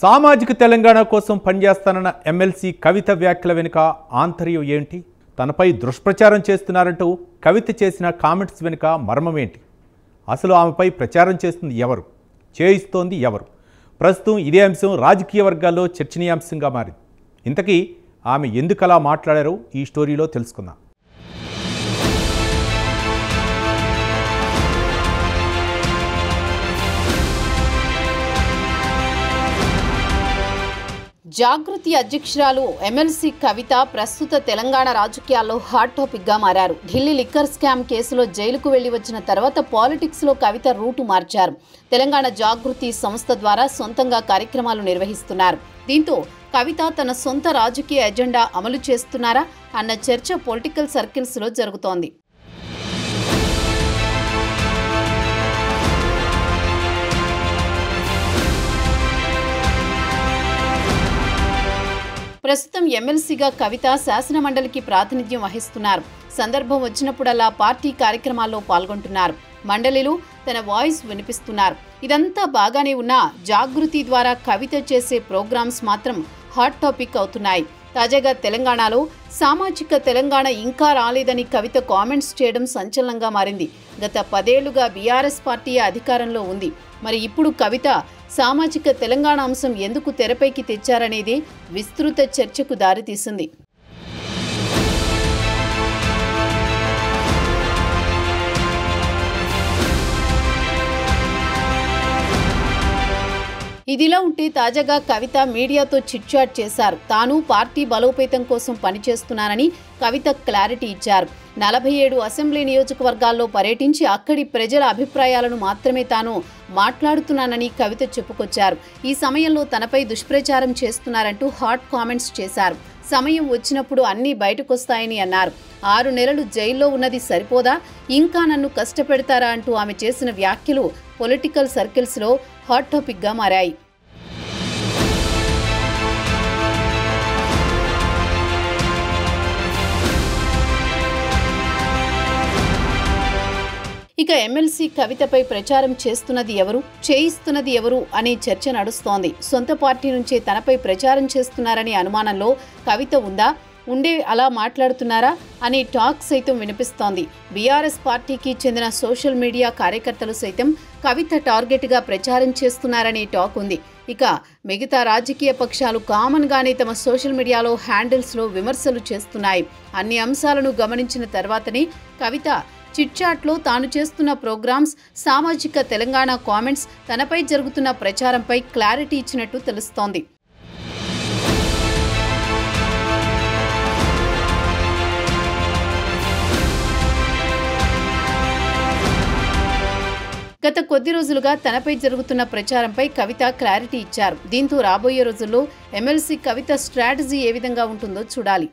సామాజిక తెలంగాణ కోసం పనిచేస్తానన్న ఎమ్మెల్సీ కవిత వ్యాఖ్యల వెనుక ఆంతర్యం ఏంటి? తనపై దుష్ప్రచారం చేస్తున్నారంటూ కవిత చేసిన కామెంట్స్ వెనుక మర్మం ఏంటి? అసలు ఆమెపై ప్రచారం చేస్తుంది ఎవరు? చేయిస్తోంది ఎవరు? ప్రస్తుతం ఇదే అంశం రాజకీయ వర్గాల్లో చర్చనీయాంశంగా మారింది. ఇంతకీ ఆమె ఎందుకలా మాట్లాడారో ఈ స్టోరీలో తెలుసుకుందాం. జాగృతి అధ్యక్షురాలు ఎమ్మెల్సీ కవిత ప్రస్తుత తెలంగాణ రాజకీయాల్లో హాట్ టాపిక్గా మారారు. ఢిల్లీ లిక్కర్ స్కామ్ కేసులో జైలుకు వెళ్లి వచ్చిన తర్వాత పాలిటిక్స్లో కవిత రూటు మార్చారు. తెలంగాణ జాగృతి సంస్థ ద్వారా సొంతంగా కార్యక్రమాలు నిర్వహిస్తున్నారు. దీంతో కవిత తన సొంత రాజకీయ ఎజెండా అమలు చేస్తున్నారా అన్న చర్చ పొలిటికల్ సర్కిల్స్లో జరుగుతోంది. ప్రస్తుతం ఎమ్మెల్సీగా కవిత శాసనమండలికి ప్రాతినిధ్యం వహిస్తున్నారు. సందర్భం వచ్చినప్పుడల్లా పార్టీ కార్యక్రమాల్లో పాల్గొంటున్నారు. మండలిలో తన వాయిస్ వినిపిస్తున్నారు. ఇదంతా బాగానే ఉన్నా జాగృతి ద్వారా కవిత చేసే ప్రోగ్రామ్స్ మాత్రం హాట్ టాపిక్ అవుతున్నాయి. తాజాగా తెలంగాణలో సామాజిక తెలంగాణ ఇంకా రాలేదని కవిత కామెంట్స్ చేయడం సంచలనంగా మారింది. గత 10 ఏళ్లుగా బీఆర్ఎస్ పార్టీ అధికారంలో ఉంది. మరి ఇప్పుడు కవిత సామాజిక తెలంగాణ అంశం ఎందుకు తెరపైకి తెచ్చారనేది విస్తృత చర్చకు దారితీసింది. ఇదిలా ఉంటే తాజాగా కవిత మీడియాతో చిట్చాట్ చేశారు. తాను పార్టీ బలోపేతం కోసం పనిచేస్తున్నానని కవిత క్లారిటీ ఇచ్చారు. 47 అసెంబ్లీ నియోజకవర్గాల్లో పర్యటించి అక్కడి ప్రజల అభిప్రాయాలను మాత్రమే తాను మాట్లాడుతున్నానని కవిత చెప్పుకొచ్చారు. ఈ సమయంలో తనపై దుష్ప్రచారం చేస్తున్నారంటూ హాట్ కామెంట్స్ చేశారు. సమయం వచ్చినప్పుడు అన్నీ బయటకొస్తాయని అన్నారు. 6 నెలలు జైల్లో ఉన్నది సరిపోదా, ఇంకా నన్ను కష్టపెడతారా అంటూ ఆమె చేసిన వ్యాఖ్యలు పొలిటికల్ సర్కిల్స్లో హాట్ టాపిక్గా మారాయి. ఇక ఎమ్మెల్సీ కవితపై ప్రచారం చేస్తున్నది ఎవరు, చేయిస్తున్నది ఎవరు అనే చర్చ నడుస్తోంది. సొంత పార్టీ నుంచే తనపై ప్రచారం చేస్తున్నారనే అనుమానంలో కవిత ఉందా, ఉండే అలా మాట్లాడుతున్నారా అనే టాక్ సైతం వినిపిస్తోంది. బీఆర్ఎస్ పార్టీకి చెందిన సోషల్ మీడియా కార్యకర్తలు సైతం కవిత టార్గెట్గా ప్రచారం చేస్తున్నారనే టాక్ ఉంది. ఇక మిగతా రాజకీయ పక్షాలు కామన్గానే తమ సోషల్ మీడియాలో హ్యాండిల్స్లో విమర్శలు చేస్తున్నాయి. అన్ని అంశాలను గమనించిన తర్వాతనే కవిత చిట్చాట్లో తాను చేస్తున్న ప్రోగ్రామ్స్, సామాజిక తెలంగాణ కామెంట్స్, తనపై జరుగుతున్న ప్రచారంపై క్లారిటీ ఇచ్చినట్టు తెలుస్తోంది. గత కొద్ది రోజులుగా తనపై జరుగుతున్న ప్రచారంపై కవిత క్లారిటీ ఇచ్చారు. దీంతో రాబోయే రోజుల్లో ఎమ్మెల్సీ కవిత స్ట్రాటజీ ఏ విధంగా ఉంటుందో చూడాలి.